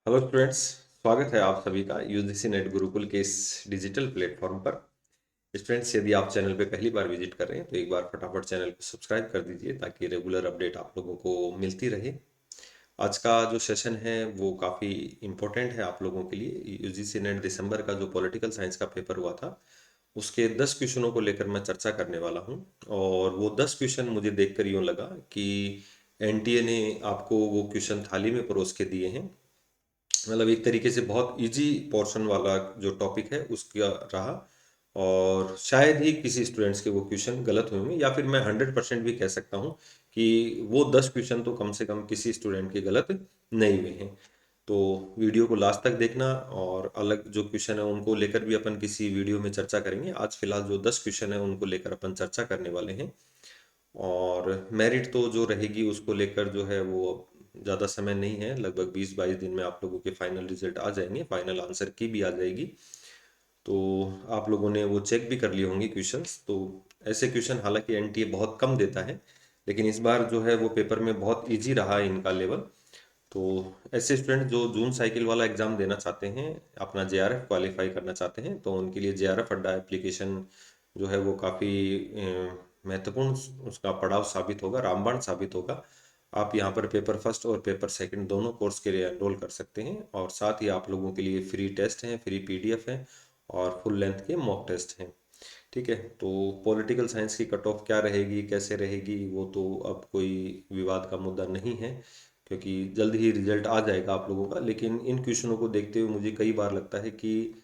Hello students. स्वागत है आप सभी का यूजीसी नेट गुरुकुल के इस डिजिटल प्लेटफॉर्म पर। स्टूडेंट्स, यदि आप चैनल पे पहली बार विजिट कर रहे हैं तो एक बार फटाफट चैनल को सब्सक्राइब कर दीजिए ताकि रेगुलर अपडेट आप लोगों को मिलती रहे। आज का जो सेशन है वो काफ़ी इम्पोर्टेंट है आप लोगों के लिए। यूजीसी नेट दिसंबर का जो पॉलिटिकल साइंस का पेपर हुआ था उसके 10 क्वेश्चनों को लेकर मैं चर्चा करने वाला हूँ। और वो 10 क्वेश्चन मुझे देखकर यूँ लगा कि एनटीए ने आपको वो क्वेश्चन थाली में परोस के दिए हैं। मतलब एक तरीके से बहुत इजी पोर्शन वाला जो टॉपिक है उसका रहा। और शायद ही किसी स्टूडेंट्स के वो क्वेश्चन गलत हुए होंगे, या फिर मैं 100% भी कह सकता हूँ कि वो 10 क्वेश्चन तो कम से कम किसी स्टूडेंट के गलत नहीं हुए हैं। तो वीडियो को लास्ट तक देखना, और अलग जो क्वेश्चन है उनको लेकर भी अपन किसी वीडियो में चर्चा करेंगे। आज फिलहाल जो 10 क्वेश्चन है उनको लेकर अपन चर्चा करने वाले हैं। और मेरिट तो जो रहेगी उसको लेकर जो है वो ज़्यादा समय नहीं है, लगभग 20-22 दिन में आप लोगों के फाइनल रिजल्ट आ जाएंगे, फाइनल आंसर की भी आ जाएगी। तो आप लोगों ने वो चेक भी कर लिए होंगे क्वेश्चंस। तो ऐसे क्वेश्चन हालांकि एनटीए बहुत कम देता है, लेकिन इस बार जो है वो पेपर में बहुत इजी रहा इनका लेवल। तो ऐसे स्टूडेंट जो जून साइकिल वाला एग्ज़ाम देना चाहते हैं, अपना जेआरएफ क्वालिफाई करना चाहते हैं, तो उनके लिए जेआरएफ अड्डा एप्लीकेशन जो है वो काफ़ी महत्वपूर्ण उसका पड़ाव साबित होगा, रामबाण साबित होगा। आप यहाँ पर पेपर फर्स्ट और पेपर सेकंड दोनों कोर्स के लिए एनरोल कर सकते हैं, और साथ ही आप लोगों के लिए फ्री टेस्ट हैं, फ्री पीडीएफ हैं, और फुल लेंथ के मॉक टेस्ट हैं। ठीक है, तो पॉलिटिकल साइंस की कट ऑफ क्या रहेगी, कैसे रहेगी, वो तो अब कोई विवाद का मुद्दा नहीं है, क्योंकि जल्द ही रिजल्ट आ जाएगा आप लोगों का। लेकिन इन क्वेश्चनों को देखते हुए मुझे कई बार लगता है कि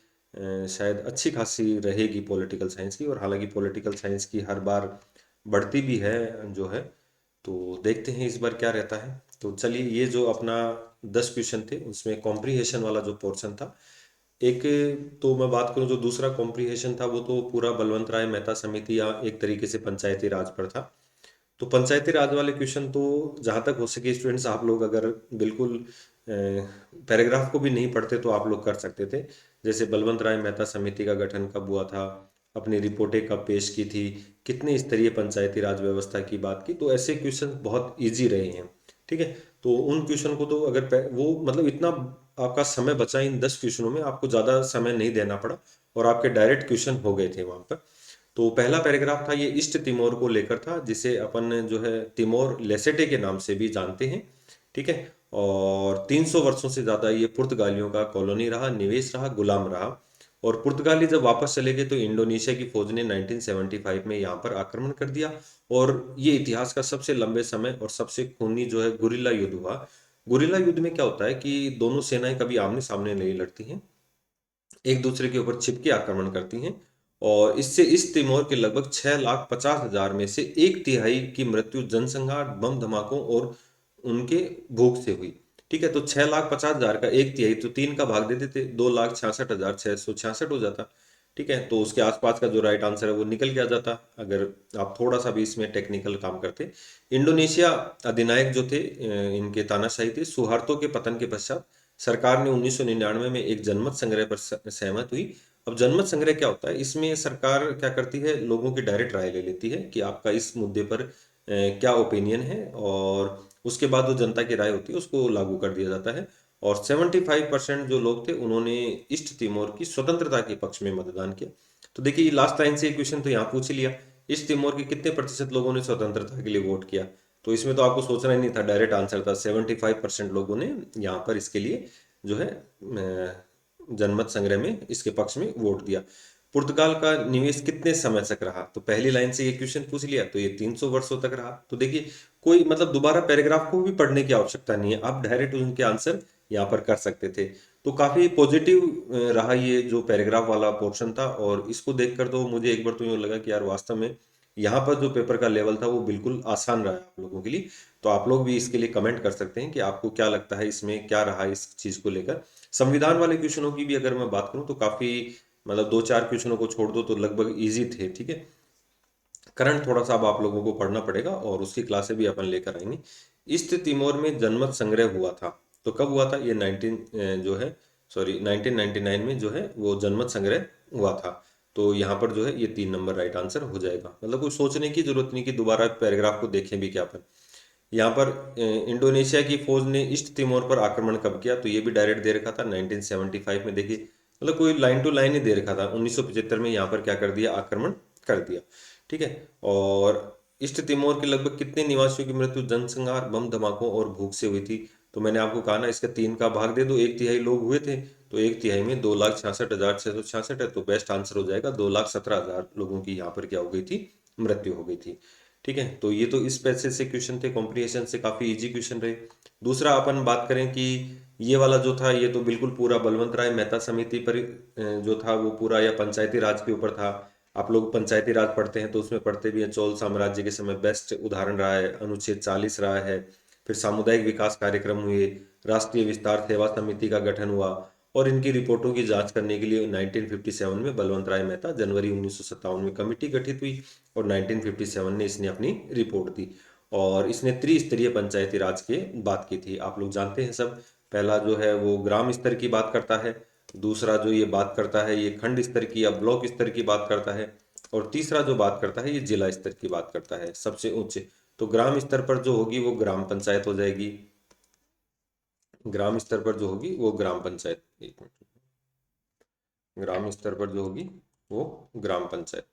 शायद अच्छी खासी रहेगी पॉलिटिकल साइंस की। और हालांकि पॉलिटिकल साइंस की हर बार बढ़ती भी है जो है। तो देखते हैं इस बार क्या रहता है। तो चलिए, ये जो अपना 10 क्वेश्चन थे उसमें कॉम्प्रिहेंशन वाला जो पोर्शन था, एक तो मैं बात करूं, जो दूसरा कॉम्प्रिहेंशन था वो तो पूरा बलवंत राय मेहता समिति या एक तरीके से पंचायती राज पर था। तो पंचायती राज वाले क्वेश्चन तो जहाँ तक हो सके स्टूडेंट्स, आप लोग अगर बिल्कुल पैराग्राफ को भी नहीं पढ़ते तो आप लोग कर सकते थे। जैसे बलवंत राय मेहता समिति का गठन कब हुआ था, अपनी रिपोर्टें कब पेश की थी, कितने स्तरीय पंचायती राज व्यवस्था की बात की, तो ऐसे क्वेश्चन बहुत ईजी रहे हैं। ठीक है, तो उन क्वेश्चन को तो अगर वो मतलब इतना आपका समय बचा, इन 10 क्वेश्चनों में आपको ज़्यादा समय नहीं देना पड़ा, और आपके डायरेक्ट क्वेश्चन हो गए थे वहाँ पर। तो पहला पैराग्राफ था ये ईस्ट तिमोर को लेकर था, जिसे अपन जो है तिमोर लेसेटे के नाम से भी जानते हैं। ठीक है, और 300 वर्षों से ज़्यादा ये पुर्तगालियों का कॉलोनी रहा, निवेश रहा, गुलाम रहा। और पुर्तगाली जब वापस चले गए तो इंडोनेशिया की फौज ने 1975 में यहाँ पर आक्रमण कर दिया। और ये इतिहास का सबसे लंबे समय और सबसे खूनी जो है गुरिल्ला युद्ध हुआ। गुरिल्ला युद्ध में क्या होता है कि दोनों सेनाएं कभी आमने सामने नहीं लड़ती हैं, एक दूसरे के ऊपर छिपके आक्रमण करती हैं। और इससे इस तिमोर के लगभग 6,50,000 में से एक तिहाई की मृत्यु जनसंहार, बम धमाकों और उनके भूख से हुई। ठीक है, तो 6,50,000 का एक तिहाई तो तीन का भाग दे देते, 2,66,666 हो जाता। ठीक है, तो उसके आसपास का जो राइट आंसर है वो निकल के आ जाता, अगर आप थोड़ा सा भी इसमें टेक्निकल काम करते। इंडोनेशिया अधिनायक जो थे, इनके तानाशाही थे। सुहार्तो के पतन के पश्चात सरकार ने 1999 में एक जनमत संग्रह पर सहमत हुई। अब जनमत संग्रह क्या होता है, इसमें सरकार क्या करती है, लोगों की डायरेक्ट राय ले लेती है कि आपका इस मुद्दे पर क्या ओपिनियन है, और उसके बाद जो जनता की राय होती है उसको लागू कर दिया जाता है। और 75% जो लोग थे उन्होंने ईस्ट तिमोर की स्वतंत्रता के पक्ष में मतदान किया। तो देखिए, लास्ट लाइन से क्वेश्चन तो यहाँ पूछ ही लिया, ईस्ट तिमोर के कितने प्रतिशत लोगों ने स्वतंत्रता के लिए वोट किया। तो इसमें तो आपको सोचना ही नहीं था, डायरेक्ट आंसर था, 75% लोगों ने यहाँ पर इसके लिए जो है जनमत संग्रह में इसके पक्ष में वोट दिया। पुर्तगाल का निवेश कितने समय तक रहा, तो पहली लाइन से ये क्वेश्चन पूछ लिया, तो ये 300 वर्षों तक रहा। तो देखिए, कोई मतलब दोबारा पैराग्राफ को भी पढ़ने की आवश्यकता नहीं है, आप डायरेक्ट उनके आंसर यहाँ पर कर सकते थे। तो काफी पॉजिटिव रहा ये जो पैराग्राफ वाला पोर्शन था। और इसको देखकर तो मुझे एक बार तो यूँ लगा कि यार वास्तव में यहाँ पर जो पेपर का लेवल था वो बिल्कुल आसान रहा है आप लोगों के लिए। तो आप लोग भी इसके लिए कमेंट कर सकते हैं कि आपको क्या लगता है, इसमें क्या रहा इस चीज़ को लेकर। संविधान वाले क्वेश्चनों की भी अगर मैं बात करूं तो काफ़ी, मतलब दो चार क्वेश्चनों को छोड़ दो तो लगभग इजी थे। ठीक है, करंट थोड़ा सा अब आप लोगों को पढ़ना पड़ेगा, और उसकी क्लासें भी अपन लेकर आएंगे। ईस्ट तिमोर में जनमत संग्रह हुआ था, तो कब हुआ था, ये 1999 में जो है वो जनमत संग्रह हुआ था। तो यहाँ पर जो है ये 3 नंबर राइट आंसर हो जाएगा। मतलब कोई सोचने की जरूरत नहीं कि दोबारा पैराग्राफ को देखें भी क्या अपन। यहाँ पर इंडोनेशिया की फौज ने ईस्ट तिमोर पर आक्रमण कब किया, तो ये भी डायरेक्ट दे रखा था 1975 में। देखिए मतलब कोई लाइन टू लाइन ही दे रखा था। 1975 में यहाँ पर क्या कर दिया, आक्रमण कर दिया। ठीक है। और ईस्ट तिमोर के लगभग कितने निवासियों की मृत्यु जनसंहार, बम धमाकों और भूख से हुई थी, तो मैंने आपको कहा ना इसका 3 का भाग दे दो, 1/3 लोग हुए थे, तो 1/3 में 2,66,666 है, तो बेस्ट आंसर हो जाएगा 2,17,000 लोगों की यहाँ पर क्या हो गई थी, मृत्यु हो गई थी। ठीक है। तो ये तो इस पैसे से क्वेश्चन थे, कॉम्प्रिहेंशन से काफी इजी क्वेश्चन रहे। दूसरा अपन बात करें कि ये वाला जो था ये तो बिल्कुल पूरा बलवंत राय मेहता समिति पर जो था वो पूरा, या पंचायती राज के ऊपर था। आप लोग पंचायती राज पढ़ते हैं तो उसमें पढ़ते भी हैं, चोल साम्राज्य के समय बेस्ट उदाहरण रहा है, अनुच्छेद 40 रहा है। फिर सामुदायिक विकास कार्यक्रम हुए, राष्ट्रीय विस्तार सेवा समिति का गठन हुआ, और इनकी रिपोर्टों की जांच करने के लिए 1957 में बलवंत राय मेहता, जनवरी 1957 में कमेटी गठित हुई, और 1957 में इसने अपनी रिपोर्ट दी। और इसने त्रिस्तरीय पंचायती राज की बात की थी, आप लोग जानते हैं सब। पहला जो है वो ग्राम स्तर की बात करता है, दूसरा जो ये बात करता है ये खंड स्तर की या ब्लॉक स्तर की बात करता है, और तीसरा जो बात करता है ये जिला स्तर की बात करता है सबसे ऊंचे। तो ग्राम स्तर पर जो होगी वो ग्राम पंचायत हो जाएगी, ग्राम स्तर पर जो होगी वो ग्राम पंचायत, एक मिनट, ग्राम स्तर पर जो होगी वो ग्राम पंचायत।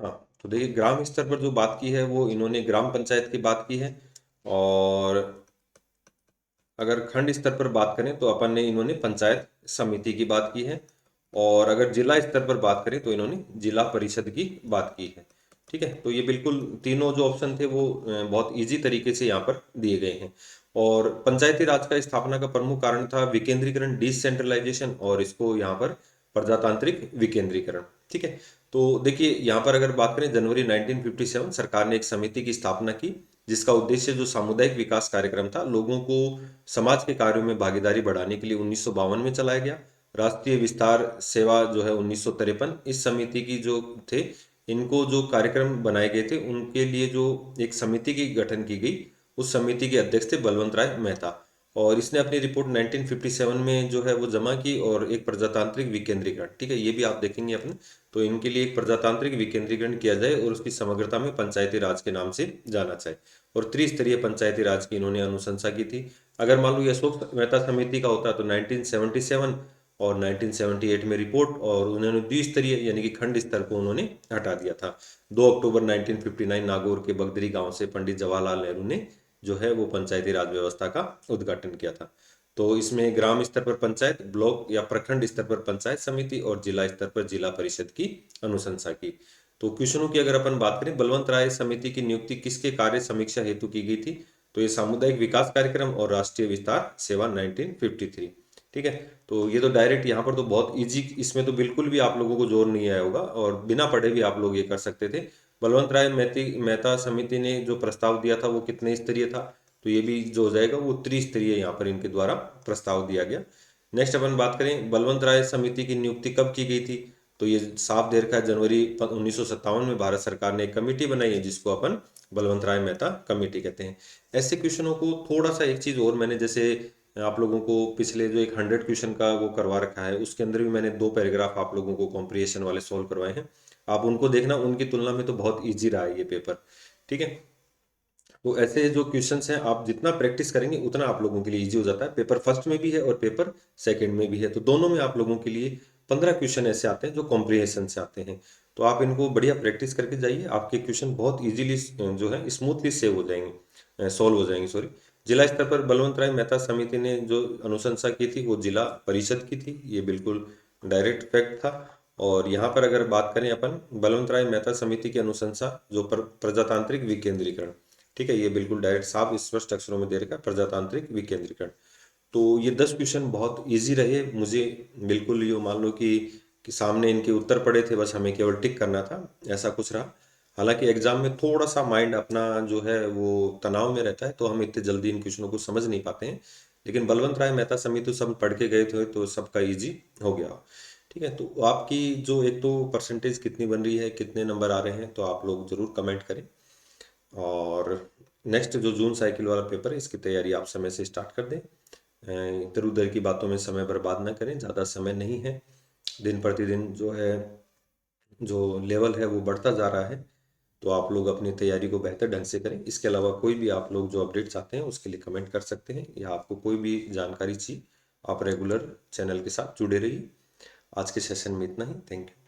हाँ, तो देखिए ग्राम स्तर पर जो बात की है वो इन्होंने ग्राम पंचायत की बात की है, और अगर खंड स्तर पर बात करें तो अपन ने इन्होंने पंचायत समिति की बात की है, और अगर जिला स्तर पर बात करें तो इन्होंने जिला परिषद की बात की है। ठीक है। तो ये बिल्कुल तीनों जो ऑप्शन थे वो बहुत इजी तरीके से यहाँ पर दिए गए हैं। और पंचायती राज का स्थापना का प्रमुख कारण था विकेंद्रीकरण, डिसेंट्रलाइजेशन, और इसको यहाँ पर प्रजातांत्रिक विकेंद्रीकरण। ठीक है। तो देखिए यहाँ पर अगर बात करें जनवरी 1957 सरकार ने एक समिति की स्थापना की, जिसका उद्देश्य जो सामुदायिक विकास कार्यक्रम था, लोगों को समाज के कार्यों में भागीदारी बढ़ाने के लिए 1952 में चलाया गया। राष्ट्रीय विस्तार सेवा जो है 1953, इस समिति की जो थे, इनको जो कार्यक्रम बनाए गए थे उनके लिए जो एक समिति की गठन की गई, उस समिति के अध्यक्ष थे बलवंत राय मेहता। और इसने अपनी रिपोर्ट 1957 में जो है वो जमा की, और एक प्रजातांत्रिक विकेंद्रीकरण, ठीक है ये भी आप देखेंगे अपने, तो इनके लिए एक प्रजातांत्रिक विकेंद्रीकरण किया जाए और उसकी समग्रता में पंचायती राज के नाम से जाना चाहे, और त्रिस्तरीय पंचायती राज की इन्होंने अनुशंसा की थी। अगर मान लो ये अशोक मेहता समिति का होता तो 1977 और 1978 में रिपोर्ट, और उन्होंने द्विस्तरीय यानी कि खंड स्तर को उन्होंने हटा दिया था। 2 अक्टूबर 1959 नागौर के बगदरी गांव से पंडित जवाहरलाल नेहरू ने जो है वो पंचायती राज व्यवस्था का उद्घाटन किया था। तो इसमें ग्राम स्तर पर पंचायत, ब्लॉक या प्रखंड स्तर पर पंचायत समिति, और जिला स्तर पर जिला परिषद की अनुशंसा की। तो क्वेश्चनों की अगर अपन बात करें, बलवंत राय समिति की नियुक्ति किसके कार्य समीक्षा हेतु की गई थी, तो ये सामुदायिक विकास कार्यक्रम और राष्ट्रीय विस्तार सेवा 1953। ठीक है। तो ये तो डायरेक्ट यहाँ पर तो बहुत इजी, इसमें तो बिल्कुल भी आप लोगों को जोर नहीं आया होगा, और बिना पढ़े भी आप लोग ये कर सकते थे। बलवंत राय मेहता समिति ने जो प्रस्ताव दिया था वो कितने स्तरीय था, तो ये भी जो हो जाएगा वो त्रिस्तरीय यहाँ पर इनके द्वारा प्रस्ताव दिया गया। नेक्स्ट अपन बात करें बलवंत राय समिति की नियुक्ति कब की गई थी, तो ये साफ दे रखा है जनवरी 1957 में भारत सरकार ने एक कमेटी बनाई है जिसको अपन बलवंत राय मेहता कमेटी कहते हैं। ऐसे क्वेश्चनों को थोड़ा सा एक चीज और, मैंने जैसे आप लोगों को पिछले जो एक 100 क्वेश्चन का वो करवा रखा है उसके अंदर भी मैंने 2 पैराग्राफ आप लोगों को कॉम्प्रिहेंशन वाले सॉल्व करवाए हैं, आप उनको देखना, उनकी तुलना में तो बहुत ईजी रहा है ये पेपर। ठीक है। तो ऐसे जो क्वेश्चंस हैं आप जितना प्रैक्टिस करेंगे उतना आप लोगों के लिए इजी हो जाता है। पेपर फर्स्ट में भी है और पेपर सेकंड में भी है, तो दोनों में आप लोगों के लिए 15 क्वेश्चन ऐसे आते हैं जो कॉम्प्रिहेंशन से आते हैं। तो आप इनको बढ़िया प्रैक्टिस करके जाइए, आपके क्वेश्चन बहुत इजीली जो है स्मूथली सेव हो जाएंगे, सॉल्व हो जाएंगे, सॉरी। जिला स्तर पर बलवंत राय मेहता समिति ने जो अनुशंसा की थी वो जिला परिषद की थी, ये बिल्कुल डायरेक्ट फैक्ट था। और यहाँ पर अगर बात करें अपन बलवंत राय मेहता समिति की अनुशंसा जो प्रजातांत्रिक विकेंद्रीकरण, ठीक है ये बिल्कुल डायरेक्ट साफ स्पष्ट अक्षरों में दे रखा है, प्रजातांत्रिक विकेंद्रीकरण। तो ये 10 क्वेश्चन बहुत इजी रहे मुझे, बिल्कुल ये मान लो कि सामने इनके उत्तर पड़े थे, बस हमें केवल टिक करना था, ऐसा कुछ रहा। हालांकि एग्जाम में थोड़ा सा माइंड अपना जो है वो तनाव में रहता है, तो हम इतने जल्दी इन क्वेश्चनों को समझ नहीं पाते हैं। लेकिन बलवंत राय मेहता समिति तो सब पढ़ के गए थे तो सबका इजी हो गया। ठीक है, तो आपकी जो एक तो परसेंटेज कितनी बन रही है, कितने नंबर आ रहे हैं, तो आप लोग जरूर कमेंट करें। और नेक्स्ट जो जून साइकिल वाला पेपर है इसकी तैयारी आप समय से स्टार्ट कर दें। इधर उधर की बातों में समय बर्बाद ना करें, ज़्यादा समय नहीं है। दिन प्रतिदिन जो है जो लेवल है वो बढ़ता जा रहा है, तो आप लोग अपनी तैयारी को बेहतर ढंग से करें। इसके अलावा कोई भी आप लोग जो अपडेट चाहते हैं उसके लिए कमेंट कर सकते हैं, या आपको कोई भी जानकारी चाहिए आप रेगुलर चैनल के साथ जुड़े रहिए। आज के सेशन में इतना ही। Thank you.